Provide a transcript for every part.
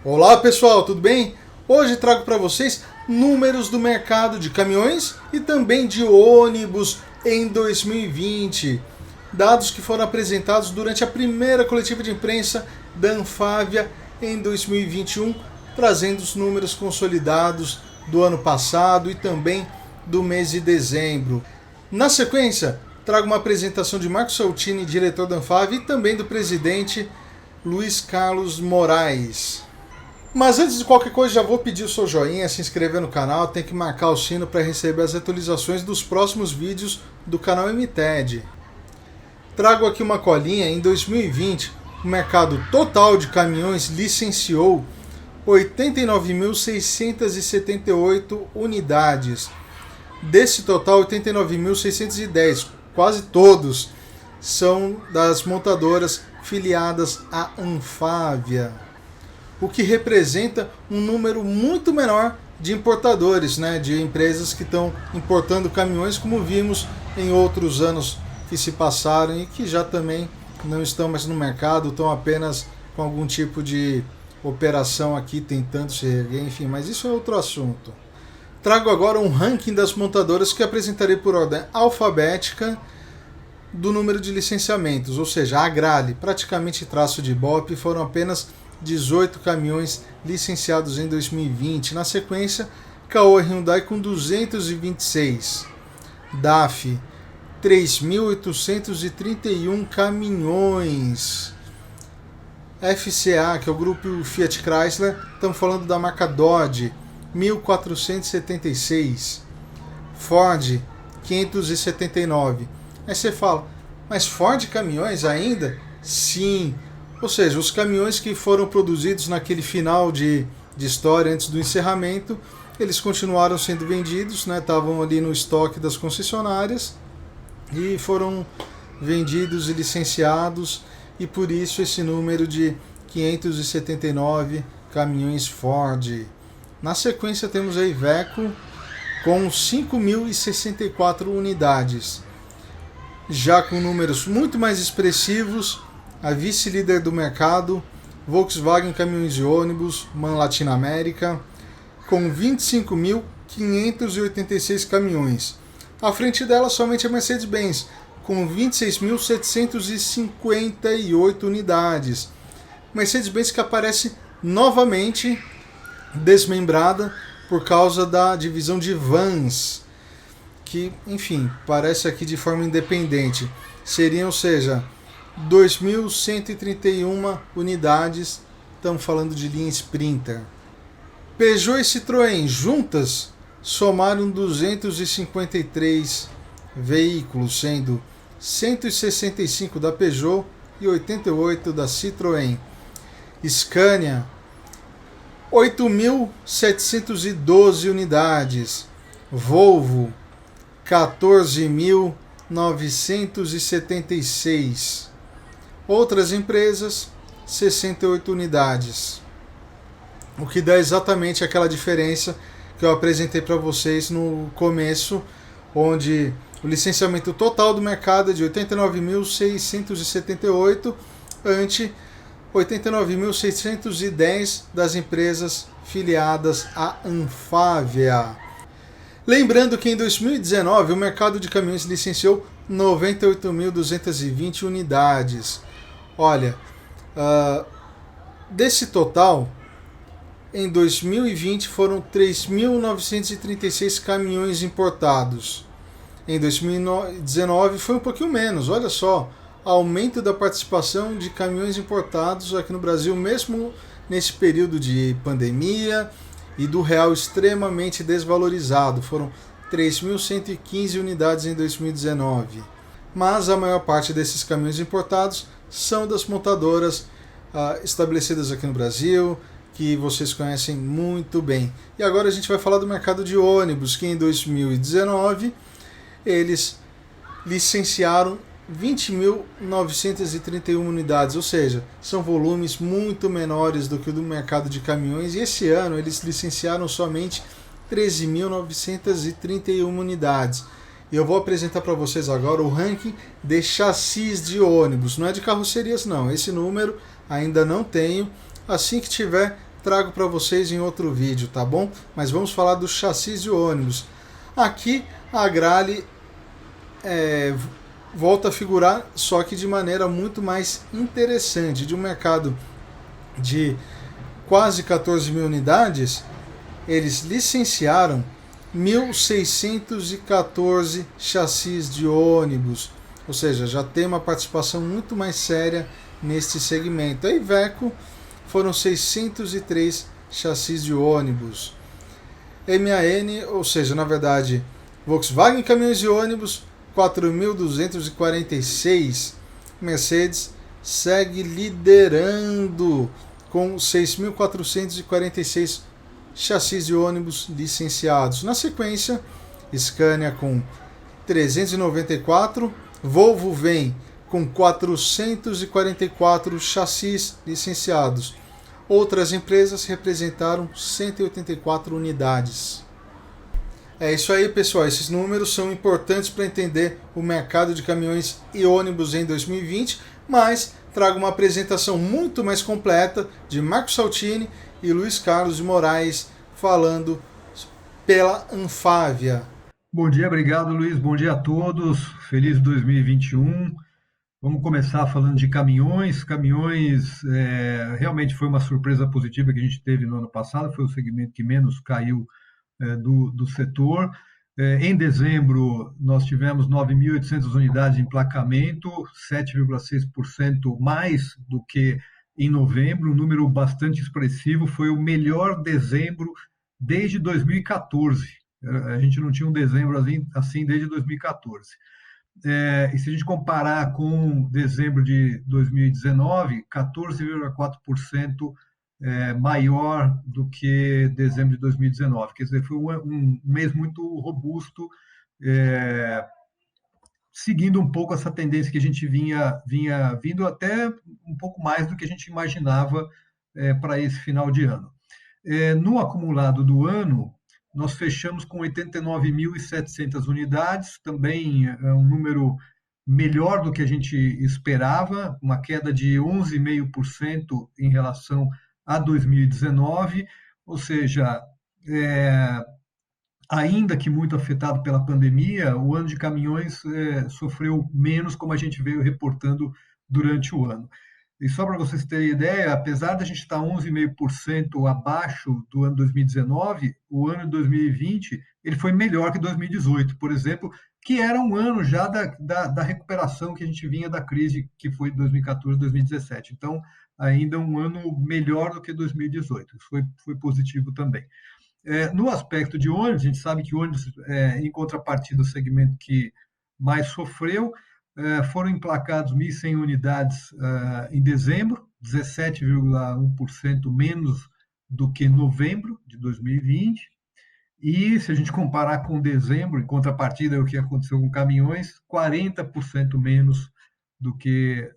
Olá pessoal, tudo bem? Hoje trago para vocês números do mercado de caminhões e também de ônibus em 2020. Dados que foram apresentados durante a primeira coletiva de imprensa da Anfávia em 2021, trazendo os números consolidados do ano passado e também do mês de dezembro. Na sequência, trago uma apresentação de Marco Saltini, diretor da Anfávia, e também do presidente Luiz Carlos Moraes. Mas antes de qualquer coisa, já vou pedir o seu joinha, se inscrever no canal, tem que marcar o sino para receber as atualizações dos próximos vídeos do canal MTED. Trago aqui uma colinha. Em 2020, o mercado total de caminhões licenciou 89.678 unidades. Desse total, 89.610, quase todos, são das montadoras filiadas à Anfávia, o que representa um número muito menor de importadores, de empresas que estão importando caminhões, como vimos em outros anos que se passaram e que já também não estão mais no mercado, estão apenas com algum tipo de operação aqui tentando se reerguer, enfim, mas isso é outro assunto. Trago agora um ranking das montadoras que apresentarei por ordem alfabética do número de licenciamentos, ou seja, a Agrale, praticamente traço de Ibope, foram apenas 18 caminhões licenciados em 2020. Na sequência, Caoa Hyundai com 226. DAF, 3.831 caminhões. FCA, que é o grupo Fiat Chrysler, estamos falando da marca Dodge, 1.476. Ford, 579. Aí você fala, mas Ford caminhões ainda? Sim. Ou seja, os caminhões que foram produzidos naquele final de história antes do encerramento, eles continuaram sendo vendidos, estavam ali no estoque das concessionárias e foram vendidos e licenciados, e por isso esse número de 579 caminhões Ford. Na sequência temos a Iveco com 5.064 unidades, já com números muito mais expressivos. A vice-líder do mercado, Volkswagen Caminhões e Ônibus, MAN Latinoamérica, com 25.586 caminhões. À frente dela, somente a Mercedes-Benz, com 26.758 unidades. Mercedes-Benz que aparece novamente desmembrada por causa da divisão de vans, que, enfim, parece aqui de forma independente. Seriam, ou seja, 2.131 unidades, estamos falando de linha Sprinter. Peugeot e Citroën juntas somaram 253 veículos, sendo 165 da Peugeot e 88 da Citroën. Scania, 8.712 unidades. Volvo, 14.976. Outras empresas, 68 unidades. O que dá exatamente aquela diferença que eu apresentei para vocês no começo, onde o licenciamento total do mercado é de 89.678 ante 89.610 das empresas filiadas à Anfávia. Lembrando que em 2019 o mercado de caminhões licenciou 98.220 unidades. Olha, desse total, em 2020 foram 3.936 caminhões importados. Em 2019 foi um pouquinho menos, olha só, aumento da participação de caminhões importados aqui no Brasil, mesmo nesse período de pandemia e do real extremamente desvalorizado. Foram 3.115 unidades em 2019. Mas a maior parte desses caminhões importados são das montadoras estabelecidas aqui no Brasil, que vocês conhecem muito bem. E agora a gente vai falar do mercado de ônibus, que em 2019 eles licenciaram 20.931 unidades, ou seja, são volumes muito menores do que o do mercado de caminhões, e esse ano eles licenciaram somente 13.931 unidades. E eu vou apresentar para vocês agora o ranking de chassis de ônibus, não é de carrocerias não, esse número ainda não tenho. Assim que tiver, trago para vocês em outro vídeo, tá bom? Mas vamos falar dos chassis de ônibus. Aqui a Agrale volta a figurar, só que de maneira muito mais interessante. De um mercado de quase 14 mil unidades, eles licenciaram 1.614 chassis de ônibus, ou seja, já tem uma participação muito mais séria neste segmento. A Iveco foram 603 chassis de ônibus. MAN, ou seja, na verdade, Volkswagen Caminhões e Ônibus, 4.246. Mercedes segue liderando com 6.446 chassis de ônibus licenciados. Na sequência, Scania com 394, Volvo vem com 444 chassis licenciados. Outras empresas representaram 184 unidades. É isso aí, pessoal. Esses números são importantes para entender o mercado de caminhões e ônibus em 2020, mas trago uma apresentação muito mais completa de Marco Saltini e Luiz Carlos de Moraes falando pela Anfávia. Bom dia, obrigado, Luiz. Bom dia a todos. Feliz 2021. Vamos começar falando de caminhões. Caminhões realmente foi uma surpresa positiva que a gente teve no ano passado, foi o segmento que menos caiu do setor. Em dezembro, nós tivemos 9.800 unidades de emplacamento, 7,6% mais do que em novembro, um número bastante expressivo. Foi o melhor dezembro desde 2014. A gente não tinha um dezembro assim desde 2014. E se a gente comparar com dezembro de 2019, 14,4% maior do que dezembro de 2019. Quer dizer, foi um mês muito robusto, seguindo um pouco essa tendência que a gente vinha vindo até um pouco mais do que a gente imaginava para esse final de ano. No acumulado do ano, nós fechamos com 89.700 unidades, também é um número melhor do que a gente esperava, uma queda de 11,5% em relação a 2019, ou seja, ainda que muito afetado pela pandemia, o ano de caminhões sofreu menos, como a gente veio reportando durante o ano. E só para vocês terem ideia, apesar de a gente estar 11,5% abaixo do ano 2019, o ano de 2020 ele foi melhor que 2018, por exemplo, que era um ano já da recuperação que a gente vinha da crise que foi 2014, 2017. Então, ainda um ano melhor do que 2018. Isso foi positivo também. No aspecto de ônibus, a gente sabe que ônibus, em contrapartida, o segmento que mais sofreu, foram emplacados 1.100 unidades em dezembro, 17,1% menos do que novembro de 2020. E se a gente comparar com dezembro, em contrapartida, o que aconteceu com caminhões, 40% menos do que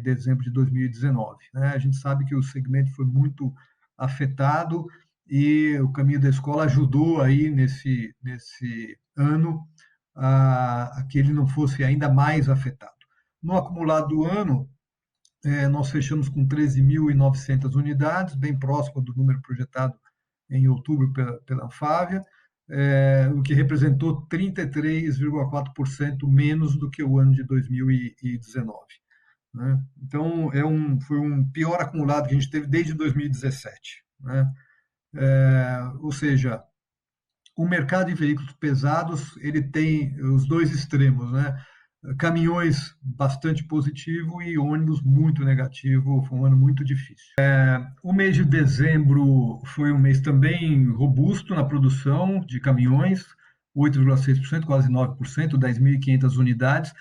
dezembro de 2019. A gente sabe que o segmento foi muito afetado e o caminho da escola ajudou aí nesse ano a que ele não fosse ainda mais afetado. No acumulado do ano, nós fechamos com 13.900 unidades, bem próximo do número projetado em outubro pela Anfávia, o que representou 33,4% menos do que o ano de 2019. Né? Então, foi um pior acumulado que a gente teve desde 2017. Né? Ou seja, o mercado de veículos pesados ele tem os dois extremos, né? Caminhões bastante positivo e ônibus muito negativo, foi um ano muito difícil. O mês de dezembro foi um mês também robusto na produção de caminhões, 8,6%, quase 9%, 10.500 unidades.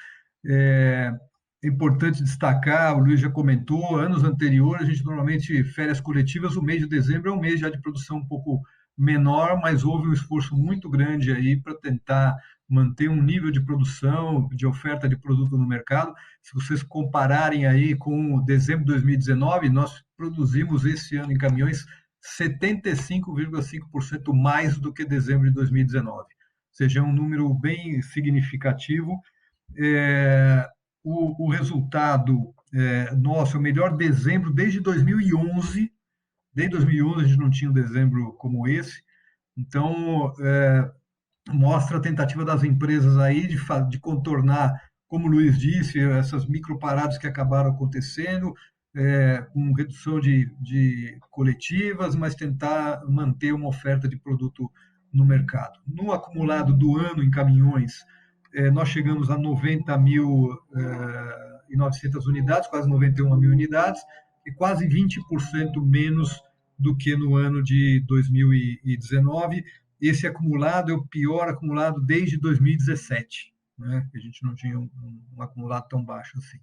É importante destacar, o Luiz já comentou, anos anteriores, a gente normalmente, férias coletivas, o mês de dezembro é um mês já de produção um pouco menor, mas houve um esforço muito grande aí para tentar manter um nível de produção, de oferta de produto no mercado. Se vocês compararem aí com dezembro de 2019, nós produzimos esse ano em caminhões 75,5% mais do que dezembro de 2019. Ou seja, é um número bem significativo. O resultado nosso é o melhor dezembro desde 2011, Desde 2011 a gente não tinha um dezembro como esse, então mostra a tentativa das empresas aí de contornar, como o Luiz disse, essas microparadas que acabaram acontecendo, com redução de coletivas, mas tentar manter uma oferta de produto no mercado. No acumulado do ano em caminhões, nós chegamos a 90.900 unidades, quase 91 mil unidades, e quase 20% menos do que no ano de 2019. Esse acumulado é o pior acumulado desde 2017, né? A gente não tinha um acumulado tão baixo assim.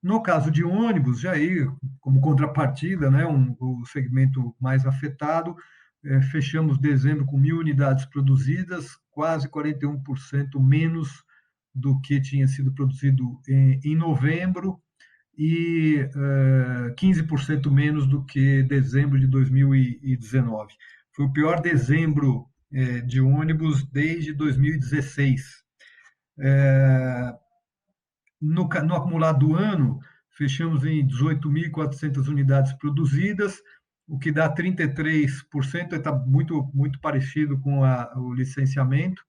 No caso de ônibus, já aí, como contrapartida, né, o segmento mais afetado, fechamos dezembro com 1.000 unidades produzidas, quase 41% menos do que tinha sido produzido em novembro e 15% menos do que dezembro de 2019. Foi o pior dezembro de ônibus desde 2016. No acumulado do ano, fechamos em 18.400 unidades produzidas, o que dá 33%, está muito parecido com o licenciamento,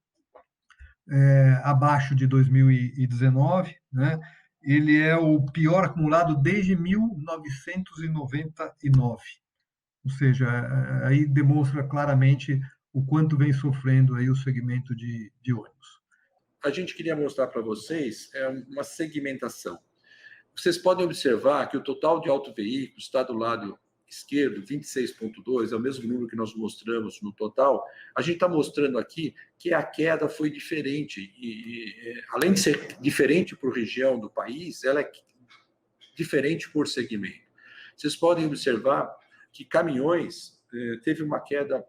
abaixo de 2019, né? Ele é o pior acumulado desde 1999. Ou seja, aí demonstra claramente o quanto vem sofrendo aí o segmento de ônibus. A gente queria mostrar para vocês uma segmentação. Vocês podem observar que o total de autoveículos está do lado esquerdo, 26,2, é o mesmo número que nós mostramos no total. A gente está mostrando aqui que a queda foi diferente. Além de ser diferente por região do país, ela é diferente por segmento. Vocês podem observar que caminhões teve uma queda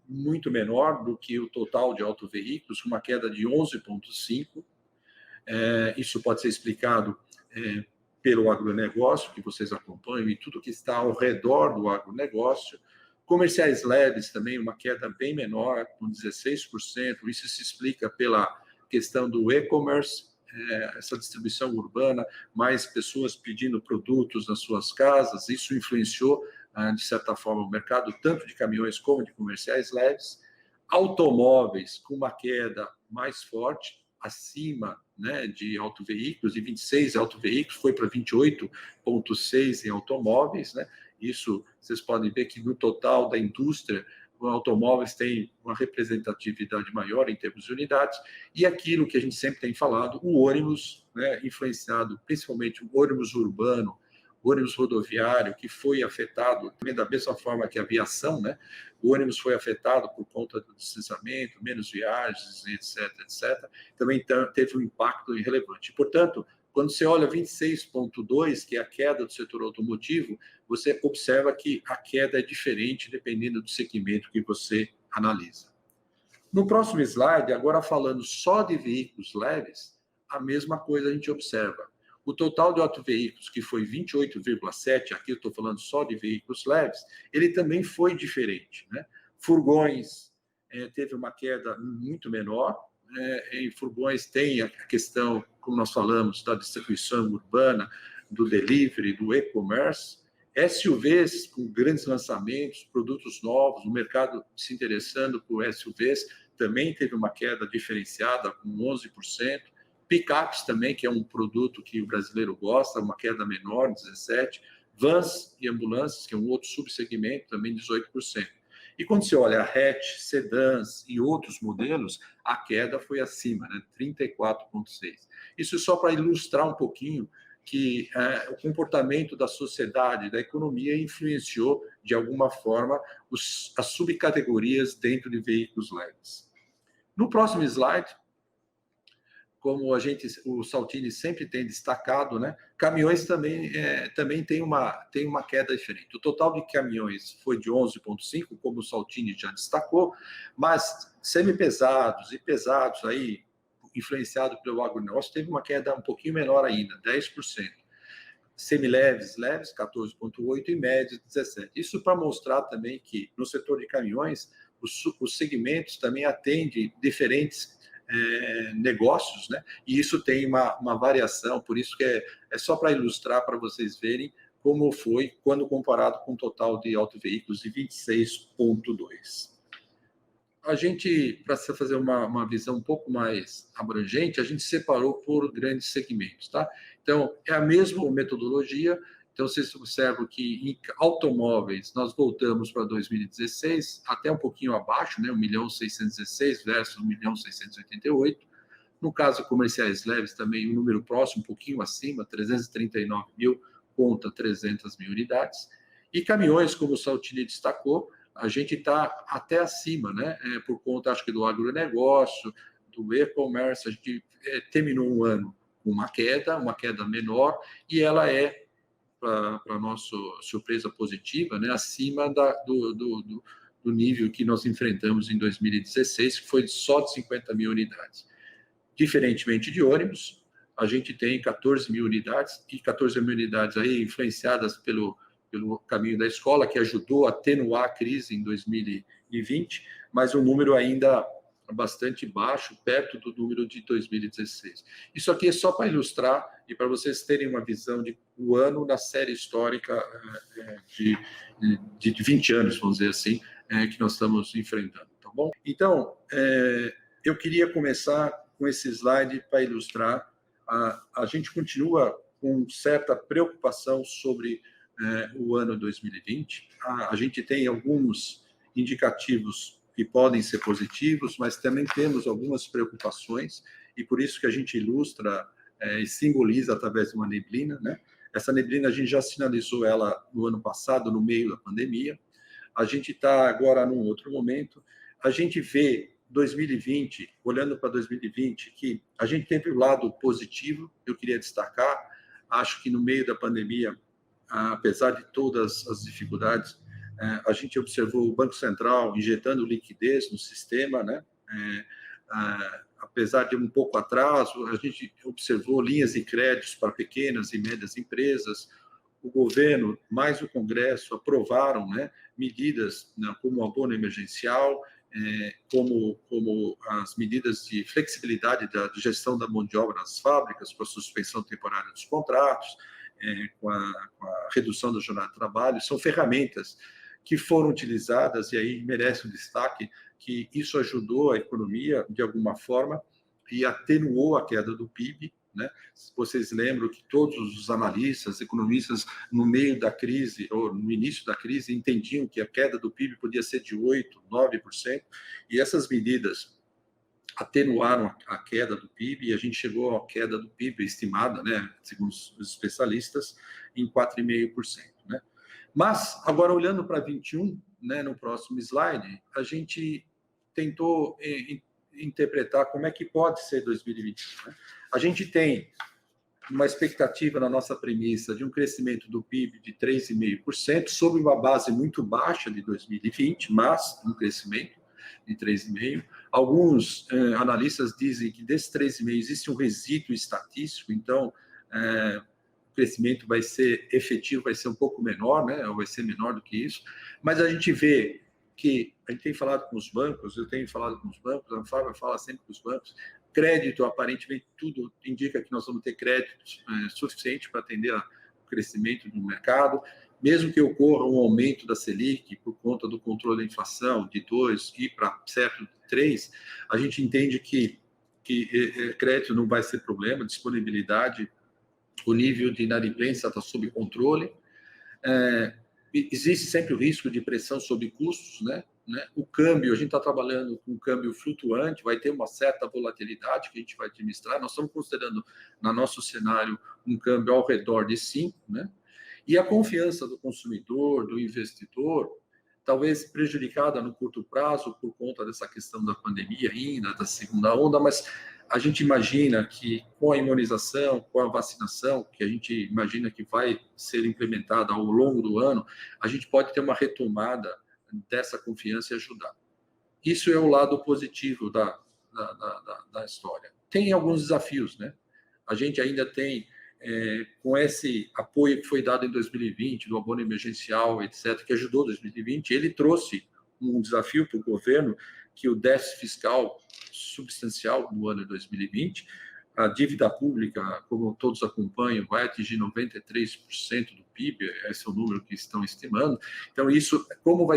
muito menor do que o total de autoveículos, uma queda de 11,5%. Isso pode ser explicado pelo agronegócio, que vocês acompanham, e tudo que está ao redor do agronegócio. Comerciais leves também, uma queda bem menor, com 16%. Isso se explica pela questão do e-commerce, essa distribuição urbana, mais pessoas pedindo produtos nas suas casas. Isso influenciou, de certa forma, o mercado, tanto de caminhões como de comerciais leves. Automóveis, com uma queda mais forte, acima, né, de autoveículos, de 26 autoveículos, foi para 28,6 em automóveis, né? Isso, vocês podem ver que no total da indústria, os automóveis têm uma representatividade maior em termos de unidades, e aquilo que a gente sempre tem falado, o ônibus, né, influenciado, principalmente o ônibus urbano, o ônibus rodoviário, que foi afetado também da mesma forma que a aviação, né? O ônibus foi afetado por conta do distanciamento, menos viagens, etc. Também teve um impacto relevante. Portanto, quando você olha 26,2, que é a queda do setor automotivo, você observa que a queda é diferente dependendo do segmento que você analisa. No próximo slide, agora falando só de veículos leves, a mesma coisa a gente observa. O total de autoveículos, que foi 28,7, aqui eu estou falando só de veículos leves, ele também foi diferente, né? Furgões teve uma queda muito menor. Em furgões tem a questão, como nós falamos, da distribuição urbana, do delivery, do e-commerce. SUVs com grandes lançamentos, produtos novos, o mercado se interessando por SUVs, também teve uma queda diferenciada, com 11%. Picapes também, que é um produto que o brasileiro gosta, uma queda menor, 17%. Vans e ambulâncias, que é um outro subsegmento, também 18%. E quando você olha a hatch, sedãs e outros modelos, a queda foi acima, né, 34,6%. Isso só para ilustrar um pouquinho que o comportamento da sociedade, da economia, influenciou, de alguma forma, as subcategorias dentro de veículos leves. No próximo slide, como o Saltini sempre tem destacado, né, caminhões também tem uma queda diferente. O total de caminhões foi de 11,5, como o Saltini já destacou, mas semipesados e pesados, aí, influenciado pelo agronegócio, teve uma queda um pouquinho menor ainda, 10%. Semileves, leves, 14,8% e médios, 17%. Isso para mostrar também que no setor de caminhões, os segmentos também atendem diferentes negócios, né? E isso tem uma variação, por isso que é só para ilustrar, para vocês verem como foi quando comparado com o total de autoveículos de 26,2. A gente, para fazer uma visão um pouco mais abrangente, a gente separou por grandes segmentos, tá? Então, é a mesma metodologia. Então, vocês observam que em automóveis nós voltamos para 2016, até um pouquinho abaixo, né? 1.616 versus 1.688. No caso, comerciais leves também um número próximo, um pouquinho acima, 339 mil contra 300 mil unidades. E caminhões, como o Saltini destacou, a gente está até acima, né? Por conta, acho que, do agronegócio, do e-commerce. A gente terminou um ano com uma queda menor, e ela é, para nossa surpresa positiva, né? Acima do nível que nós enfrentamos em 2016, que foi só de 50 mil unidades. Diferentemente de ônibus, a gente tem 14 mil unidades, e 14 mil unidades aí influenciadas pelo caminho da escola, que ajudou a atenuar a crise em 2020, mas um número ainda bastante baixo, perto do número de 2016. Isso aqui é só para ilustrar e para vocês terem uma visão do ano na série histórica de 20 anos, vamos dizer assim, que nós estamos enfrentando, tá bom? Então, eu queria começar com esse slide para ilustrar. A gente continua com certa preocupação sobre o ano 2020. A gente tem alguns indicativos que podem ser positivos, mas também temos algumas preocupações, e por isso que a gente ilustra e simboliza através de uma neblina, né? Essa neblina a gente já sinalizou ela no ano passado, no meio da pandemia. A gente está agora num outro momento. A gente vê 2020, olhando para 2020, que a gente teve o lado positivo, eu queria destacar. Acho que no meio da pandemia, apesar de todas as dificuldades, a gente observou o Banco Central injetando liquidez no sistema, né? Apesar de um pouco atraso, a gente observou linhas de créditos para pequenas e médias empresas. O governo, mais o Congresso, aprovaram, né, medidas, né, como o abono emergencial, como as medidas de flexibilidade da gestão da mão de obra nas fábricas, com a suspensão temporária dos contratos, com a redução da jornada de trabalho. São ferramentas que foram utilizadas, e aí merece um destaque, que isso ajudou a economia de alguma forma e atenuou a queda do PIB, né? Vocês lembram que todos os analistas, economistas, no meio da crise, ou no início da crise, entendiam que a queda do PIB podia ser de 8%, 9%, e essas medidas atenuaram a queda do PIB, e a gente chegou à queda do PIB estimada, né, segundo os especialistas, em 4,5%. Né? Mas, agora olhando para 21, né, no próximo slide, a gente tentou interpretar como é que pode ser 2021. Né? A gente tem uma expectativa na nossa premissa de um crescimento do PIB de 3,5%, sobre uma base muito baixa de 2020, mas um crescimento de 3,5%. Alguns analistas dizem que desse 3,5% existe um resíduo estatístico, então o crescimento vai ser efetivo, vai ser um pouco menor, né, ou vai ser menor do que isso, mas a gente vê que a gente tem falado com os bancos, eu tenho falado com os bancos, a Fábio fala sempre com os bancos, crédito, aparentemente, tudo indica que nós vamos ter crédito suficiente para atender o crescimento do mercado, mesmo que ocorra um aumento da Selic por conta do controle da inflação de 2 e para certo de 3, a gente entende que crédito não vai ser problema, disponibilidade, o nível de inadimplência está sob controle, existe sempre o risco de pressão sobre custos, né? O câmbio, a gente está trabalhando com um câmbio flutuante, vai ter uma certa volatilidade que a gente vai administrar. Nós estamos considerando, no nosso cenário, um câmbio ao redor de 5, né? E a confiança do consumidor, do investidor, talvez prejudicada no curto prazo por conta dessa questão da pandemia ainda, da segunda onda, mas a gente imagina que com a imunização, com a vacinação, que a gente imagina que vai ser implementada ao longo do ano, a gente pode ter uma retomada dessa confiança e ajudar. Isso é o lado positivo da história. Tem alguns desafios, né? A gente ainda tem, com esse apoio que foi dado em 2020, do abono emergencial, etc., que ajudou 2020, ele trouxe um desafio para o governo, que o déficit fiscal substancial no ano de 2020, a dívida pública, como todos acompanham, vai atingir 93% do PIB, esse é o número que estão estimando. Então, isso, como o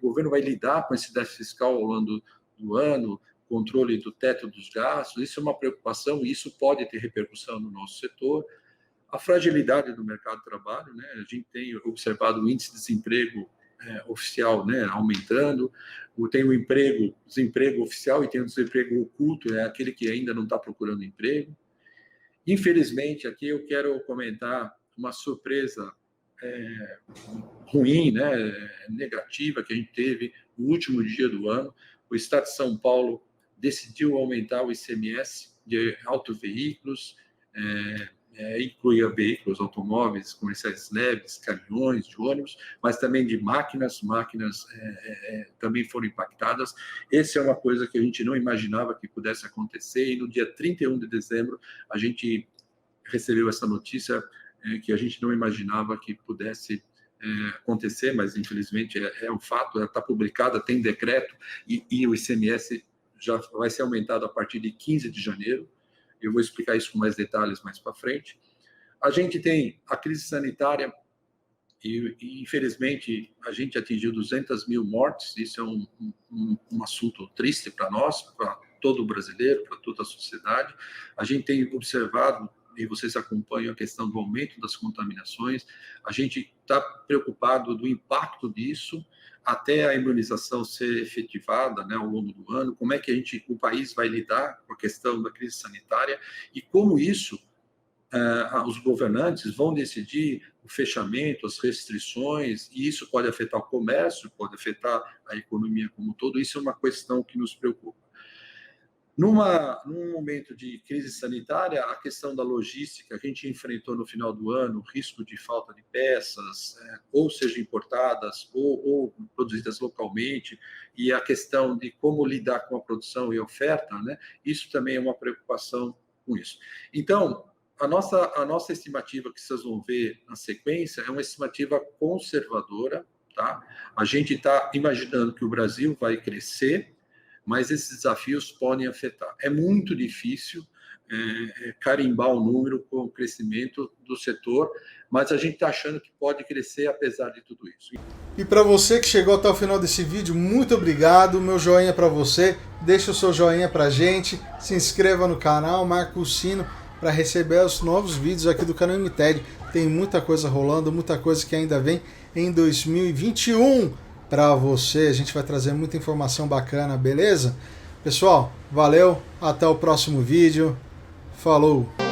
governo vai lidar com esse déficit fiscal ao longo do ano, controle do teto dos gastos, isso é uma preocupação e isso pode ter repercussão no nosso setor. A fragilidade do mercado de trabalho, né? A gente tem observado o índice de desemprego oficial, né, aumentando, tem o desemprego oficial e tem o desemprego oculto, é aquele que ainda não está procurando emprego. Infelizmente, aqui eu quero comentar uma surpresa ruim, né, negativa que a gente teve no último dia do ano. O Estado de São Paulo decidiu aumentar o ICMS de autoveículos, incluía veículos, automóveis, comerciais leves, caminhões, de ônibus, mas também de máquinas também foram impactadas. Essa é uma coisa que a gente não imaginava que pudesse acontecer, e no dia 31 de dezembro a gente recebeu essa notícia que a gente não imaginava que pudesse acontecer, mas infelizmente é um fato, ela está publicada, tem decreto, e o ICMS já vai ser aumentado a partir de 15 de janeiro. Eu vou explicar isso com mais detalhes mais para frente. A gente tem a crise sanitária e, infelizmente, a gente atingiu 200 mil mortes. Isso é um assunto triste para nós, para todo brasileiro, para toda a sociedade. A gente tem observado, e vocês acompanham a questão do aumento das contaminações. A gente está preocupado do impacto disso até a imunização ser efetivada, né, ao longo do ano, como é que o país vai lidar com a questão da crise sanitária e como isso, os governantes vão decidir o fechamento, as restrições, e isso pode afetar o comércio, pode afetar a economia como um todo. Isso é uma questão que nos preocupa. Num momento de crise sanitária, a questão da logística, que a gente enfrentou no final do ano, o risco de falta de peças, ou sejam importadas ou produzidas localmente, e a questão de como lidar com a produção e a oferta, né? Isso também é uma preocupação com isso. Então, a nossa estimativa que vocês vão ver na sequência é uma estimativa conservadora, tá? A gente está imaginando que o Brasil vai crescer, mas esses desafios podem afetar. É muito difícil carimbar o número com o crescimento do setor, mas a gente está achando que pode crescer apesar de tudo isso. E para você que chegou até o final desse vídeo, muito obrigado. Meu joinha para você, deixa o seu joinha para a gente, se inscreva no canal, marca o sino para receber os novos vídeos aqui do canal Imited. Tem muita coisa rolando, muita coisa que ainda vem em 2021. Para você, a gente vai trazer muita informação bacana, beleza? Pessoal, valeu, até o próximo vídeo, falou!